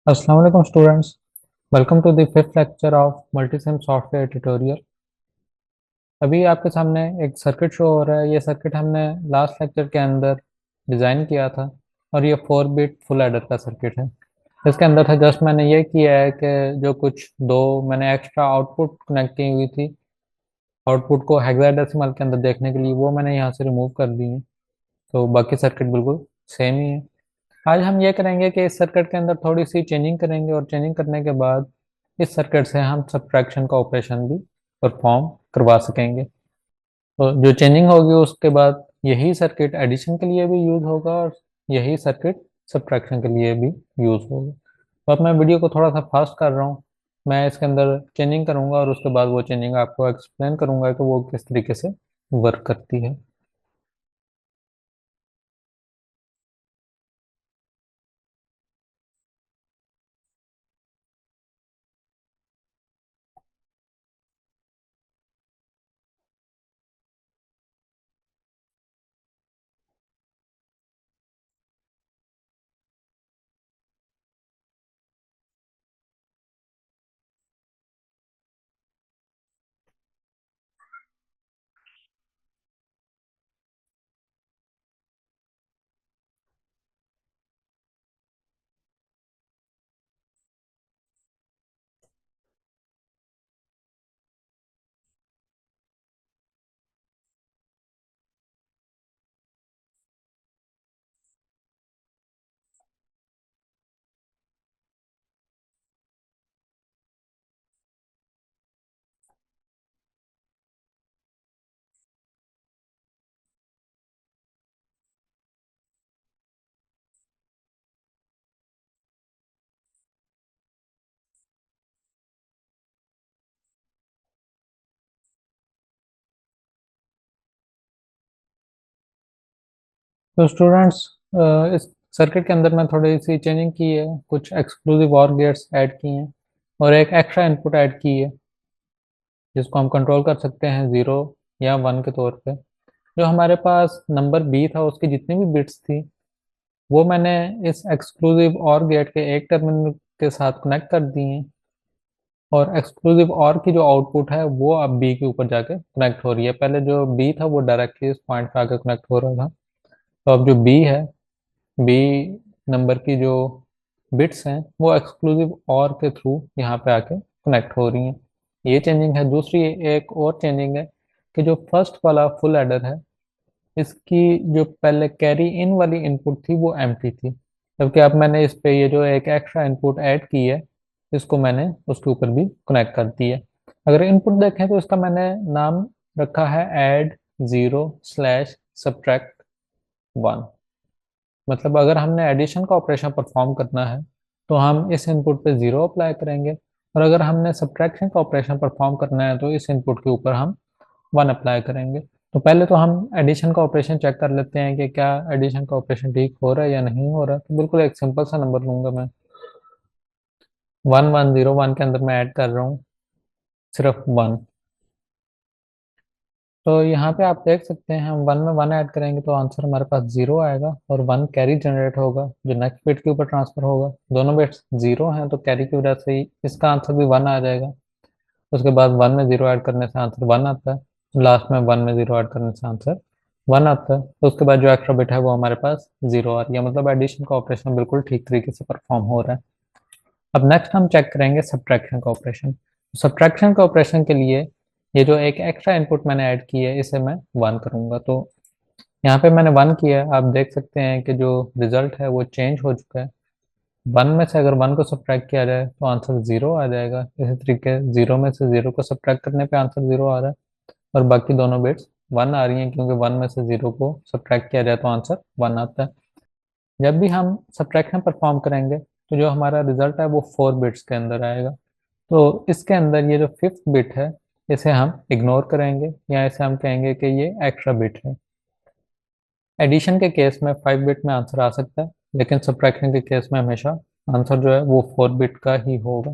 अस्सलाम वालेकुम students. Welcome to the fifth lecture of Multisim software tutorial. अभी आपके सामने एक सर्किट शो हो रहा है। ये सर्किट हमने लास्ट लेक्चर के अंदर डिज़ाइन किया था और ये 4 बिट फुल एडर का सर्किट है। इसके अंदर था जस्ट मैंने ये किया है कि जो कुछ दो मैंने एक्स्ट्रा आउटपुट कनेक्ट की हुई थी आउटपुट को हेक्साडेसिमल के अंदर देखने के लिए, वो मैंने यहाँ से रिमूव कर दी है। तो बाकी सर्किट बिल्कुल सेम ही है। आज हम ये करेंगे कि इस सर्किट के अंदर थोड़ी सी चेंजिंग करेंगे और चेंजिंग करने के बाद इस सर्किट से हम सब्ट्रैक्शन का ऑपरेशन भी परफॉर्म करवा सकेंगे। तो जो चेंजिंग होगी उसके बाद यही सर्किट एडिशन के लिए भी यूज़ होगा और यही सर्किट सब्ट्रैक्शन के लिए भी यूज़ होगा। तो अब मैं वीडियो को थोड़ा सा फास्ट कर रहा हूँ। मैं इसके अंदर चेंजिंग करूँगा और उसके बाद वो चेंजिंग आपको एक्सप्लेन करूँगा कि वो किस तरीके से वर्क करती है। तो स्टूडेंट्स, इस सर्किट के अंदर मैं थोड़ी सी चेंजिंग की है, कुछ एक्सक्लूसिव और गेट्स ऐड किए हैं और एक एक्स्ट्रा इनपुट ऐड की है जिसको हम कंट्रोल कर सकते हैं 0 या 1 के तौर पे। जो हमारे पास नंबर बी था उसकी जितनी भी बिट्स थी वो मैंने इस एक्सक्लूसिव और गेट के एक टर्मिनल के साथ कनेक्ट कर दी हैं और एक्सक्लूसिव और की जो आउटपुट है वो अब बी के ऊपर जाके कनेक्ट हो रही है। पहले जो बी था वो डायरेक्टली इस पॉइंट पे आके कनेक्ट हो रहा था, तो अब जो बी है, बी नंबर की जो बिट्स हैं वो एक्सक्लूसिव और के थ्रू यहाँ पे आके कनेक्ट हो रही हैं। ये चेंजिंग है। दूसरी एक और चेंजिंग है कि जो फर्स्ट वाला फुल एडर है इसकी जो पहले कैरी इन वाली इनपुट थी वो एम्प्टी थी, जबकि अब मैंने इस पे ये जो एक एक्स्ट्रा इनपुट ऐड की है इसको मैंने उसके ऊपर भी कनेक्ट कर दी है। अगर इनपुट देखें तो इसका मैंने नाम रखा है ऐड 0/subtract 1। मतलब अगर हमने एडिशन का ऑपरेशन परफॉर्म करना है तो हम इस इनपुट पे 0 अप्लाई करेंगे और अगर हमने सब्ट्रैक्शन का ऑपरेशन परफॉर्म करना है तो इस इनपुट के ऊपर हम 1 अप्लाई करेंगे। तो पहले तो हम एडिशन का ऑपरेशन चेक कर लेते हैं कि क्या एडिशन का ऑपरेशन ठीक हो रहा है या नहीं हो रहा है। तो बिल्कुल एक सिंपल सा नंबर लूंगा मैं, 1101 के अंदर मैं ऐड कर रहा हूँ सिर्फ 1। तो यहाँ पे आप देख सकते हैं हम 1 में 1 ऐड करेंगे तो आंसर हमारे पास 0 आएगा और 1 कैरी जनरेट होगा जो नेक्स्ट बिट के ऊपर ट्रांसफर होगा। दोनों बिट्स 0 हैं तो कैरी की वजह से ही इसका आंसर भी 1 आ जाएगा। उसके बाद 1 में 0 ऐड करने से आंसर 1 आता है, लास्ट में 1 में 0 ऐड करने से आंसर 1 आता है। तो उसके बाद जो एक्स्ट्रा बिट है वो हमारे पास 0 आ रही है। मतलब एडिशन का ऑपरेशन बिल्कुल ठीक तरीके से परफॉर्म हो रहा है। अब नेक्स्ट हम चेक करेंगे सब्ट्रैक्शन का ऑपरेशन। सब्ट्रैक्शन का ऑपरेशन के लिए ये जो एक एक्स्ट्रा इनपुट मैंने ऐड की है इसे मैं 1 करूंगा। तो यहाँ पे मैंने 1 किया है, आप देख सकते हैं कि जो रिजल्ट है वो चेंज हो चुका है। 1 में से अगर 1 को सब्ट्रैक्ट किया जाए तो आंसर 0 आ जाएगा। इसी तरीके 0 में से 0 को सब्ट्रैक्ट करने पे आंसर 0 आ रहा है और बाकी दोनों बिट्स 1 आ रही हैं क्योंकि 1 में से 0 को सब्ट्रैक्ट किया जाए तो आंसर 1 आता है। जब भी हम सब्ट्रैक्शन परफॉर्म करेंगे तो जो हमारा रिजल्ट है वो 4 बिट्स के अंदर आएगा। तो इसके अंदर ये जो फिफ्थ बिट है इसे हम इग्नोर करेंगे या इसे हम कहेंगे कि ये एक्स्ट्रा बिट है। एडिशन के केस में 5 बिट में आंसर आ सकता है लेकिन सब्ट्रैक्शन के केस में हमेशा आंसर जो है वो 4 बिट का ही होगा।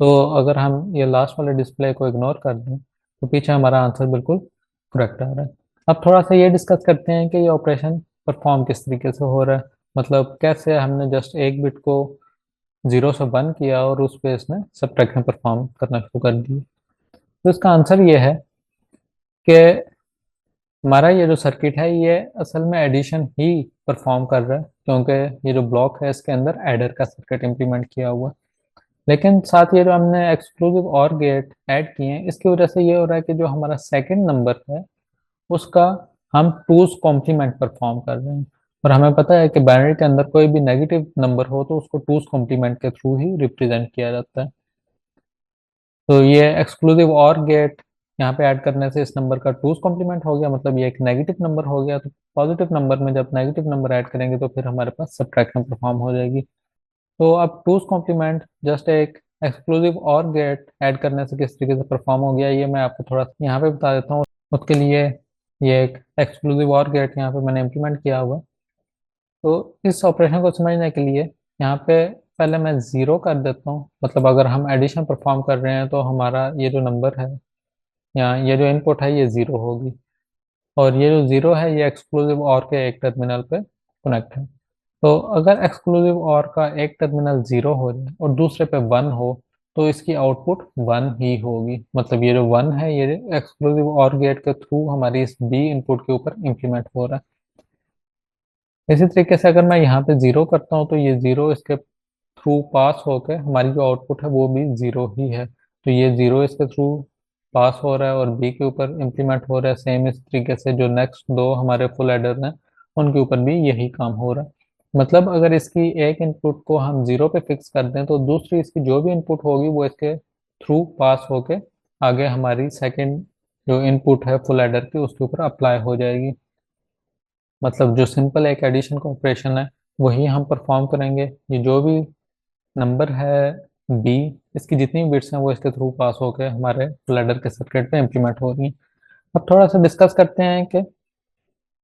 तो अगर हम ये लास्ट वाले डिस्प्ले को इग्नोर कर दें तो पीछे हमारा आंसर बिल्कुल करेक्ट आ रहा है। अब थोड़ा सा ये डिस्कस करते हैं कि ये ऑपरेशन परफॉर्म किस तरीके से हो रहा है। मतलब कैसे हमने जस्ट एक बिट को जीरो से वन किया और उस पे इसने सब्ट्रैक्शन परफॉर्म करना शुरू कर दिया। तो इसका आंसर ये है कि हमारा ये जो सर्किट है ये असल में एडिशन ही परफॉर्म कर रहा है, क्योंकि ये जो ब्लॉक है इसके अंदर एडर का सर्किट इम्प्लीमेंट किया हुआ है। लेकिन साथ ये जो हमने एक्सक्लूसिव और गेट ऐड किए हैं, इसकी वजह से ये हो रहा है कि जो हमारा सेकंड नंबर है उसका हम टूज कॉम्प्लीमेंट परफॉर्म कर रहे हैं। और हमें पता है कि बाइनरी के अंदर कोई भी नेगेटिव नंबर हो तो उसको टूज कॉम्प्लीमेंट के थ्रू ही रिप्रेजेंट किया जाता है। तो ये एक्सक्लूसिव और गेट यहाँ पे ऐड करने से इस नंबर का टूज कॉम्प्लीमेंट हो गया, मतलब ये एक नेगेटिव नंबर हो गया। तो पॉजिटिव नंबर में जब नेगेटिव नंबर ऐड करेंगे तो फिर हमारे पास सब्ट्रैक्शन परफॉर्म हो जाएगी। तो अब टूज कॉम्प्लीमेंट जस्ट एक एक्सक्लूसिव और गेट ऐड करने से किस तरीके से परफॉर्म हो गया ये मैं आपको थोड़ा यहाँ पे बता देता हूँ। उसके लिए ये एक एक्सक्लूसिव और गेट यहाँ पे मैंने इम्प्लीमेंट किया हुआ है। तो इस ऑपरेशन को समझने के लिए यहाँ पे पहले मैं ज़ीरो कर देता हूँ, मतलब अगर हम एडिशन परफॉर्म कर रहे हैं तो हमारा ये जो नंबर है यहाँ ये जो इनपुट है ये ज़ीरो होगी, और ये जो ज़ीरो है ये एक्सक्लूसिव और के एक टर्मिनल पे कनेक्ट है। तो अगर एक्सक्लूसिव और का एक टर्मिनल ज़ीरो हो जाए और दूसरे पे वन हो तो इसकी आउटपुट वन ही होगी, मतलब ये जो वन है ये एक्सक्लूसिव और गेट के थ्रू हमारी इस बी इनपुट के ऊपर इम्प्लीमेंट हो रहा है। इसी तरीके से अगर मैं यहाँ पे ज़ीरो करता हूँ तो ये ज़ीरो इसके थ्रू पास होकर हमारी जो आउटपुट है वो भी ज़ीरो ही है। तो ये ज़ीरो इसके थ्रू पास हो रहा है और बी के ऊपर इम्प्लीमेंट हो रहा है। सेम इस तरीके से जो नेक्स्ट दो हमारे फुल एडर हैं उनके ऊपर भी यही काम हो रहा है। मतलब अगर इसकी एक इनपुट को हम ज़ीरो पे फिक्स कर दें तो दूसरी इसकी जो भी इनपुट होगी वो इसके थ्रू पास होके आगे हमारी सेकंड जो इनपुट है फुल एडर की उसके ऊपर अप्लाई हो जाएगी। मतलब जो सिंपल एक एडिशन का ऑपरेशन है वही हम परफॉर्म करेंगे। ये जो भी नंबर है बी, इसकी जितनी बिट्स हैं वो इसके थ्रू पास होकर हमारे लैडर के सर्किट पे इम्प्लीमेंट हो रही हैं। अब थोड़ा सा डिस्कस करते हैं कि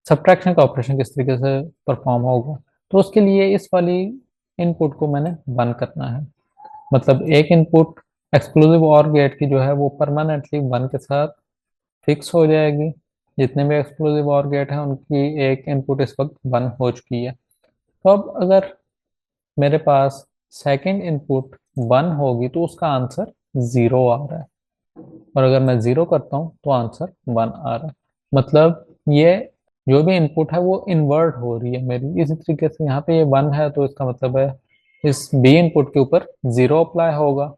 सब्ट्रैक्शन का ऑपरेशन किस तरीके से परफॉर्म होगा। तो उसके लिए इस वाली इनपुट को मैंने वन करना है, मतलब एक इनपुट एक्सक्लूसिव और गेट की जो है वो परमानेंटली वन के साथ फिक्स हो जाएगी। जितने भी एक्सक्लूसिव और गेट हैं उनकी एक इनपुट इस वक्त वन हो चुकी है। तो अब अगर मेरे पास सेकंड इनपुट वन होगी तो उसका आंसर ज़ीरो आ रहा है, और अगर मैं ज़ीरो करता हूँ तो आंसर वन आ रहा है। मतलब ये जो भी इनपुट है वो इन्वर्ट हो रही है मेरी। इसी तरीके से यहाँ पे ये वन है तो इसका मतलब है इस बी इनपुट के ऊपर ज़ीरो अप्लाई होगा,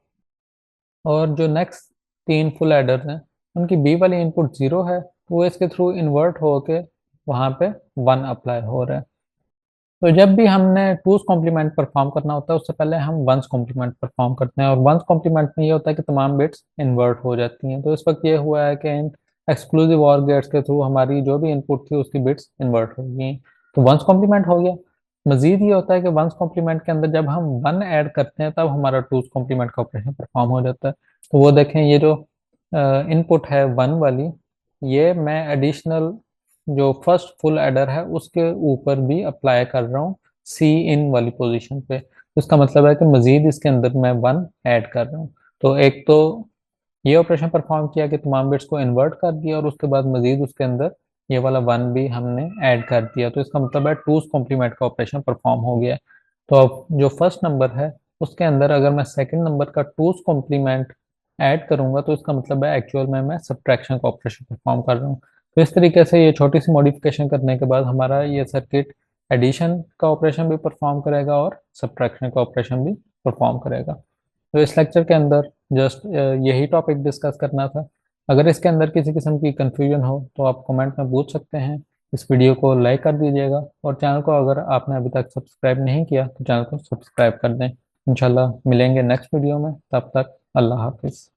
और जो नेक्स्ट तीन फुल एडर्स हैं उनकी बी वाली इनपुट ज़ीरो है तो वो इसके थ्रू इन्वर्ट होके वहाँ पे वन अप्लाई हो रहा है। तो जब भी हमने टूज कॉम्प्लीमेंट परफॉर्म करना होता है उससे पहले हम वंस कॉम्प्लीमेंट परफॉर्म करते हैं, और वंस कॉम्प्लीमेंट में ये होता है कि तमाम बिट्स इन्वर्ट हो जाती हैं। तो इस वक्त ये हुआ है कि इन एक्सक्लूसिव और गेट्स के थ्रू हमारी जो भी इनपुट थी उसकी बिट्स इन्वर्ट हो गई। तो वंस कॉम्प्लीमेंट हो गया। मजीद ये होता है कि वंस कॉम्प्लीमेंट के अंदर जब हम वन ऐड करते हैं तब हमारा टूज कॉम्प्लीमेंट का ऑपरेशन परफॉर्म हो जाता है। तो वो देखें ये जो इनपुट है वन वाली, ये मैं एडिशनल जो फर्स्ट फुल एडर है उसके ऊपर भी अप्लाई कर रहा हूँ सी इन वाली पोजीशन पे। तो इसका मतलब है कि मजीद इसके अंदर मैं वन ऐड कर रहा हूँ। तो एक तो ये ऑपरेशन परफॉर्म किया कि तमाम बिट्स को इन्वर्ट कर दिया, और उसके बाद मजीद उसके अंदर ये वाला वन भी हमने ऐड कर दिया। तो इसका मतलब है टूज कॉम्प्लीमेंट का ऑपरेशन परफॉर्म हो गया। तो अब जो फर्स्ट नंबर है उसके अंदर अगर मैं सेकंड नंबर का टूज कॉम्प्लीमेंट ऐड करूंगा तो इसका मतलब है एक्चुअल में मैं सब्ट्रैक्शन का ऑपरेशन परफॉर्म कर रहा हूँ। तो इस तरीके से ये छोटी सी मॉडिफिकेशन करने के बाद हमारा ये सर्किट एडिशन का ऑपरेशन भी परफॉर्म करेगा और सब्ट्रैक्शन का ऑपरेशन भी परफॉर्म करेगा। तो इस लेक्चर के अंदर जस्ट यही टॉपिक डिस्कस करना था। अगर इसके अंदर किसी किस्म की कंफ्यूजन हो तो आप कमेंट में पूछ सकते हैं। इस वीडियो को लाइक कर दीजिएगा, और चैनल को अगर आपने अभी तक सब्सक्राइब नहीं किया तो चैनल को सब्सक्राइब कर दें। इंशाल्लाह मिलेंगे नेक्स्ट वीडियो में, तब तक अल्लाह हाफिज़।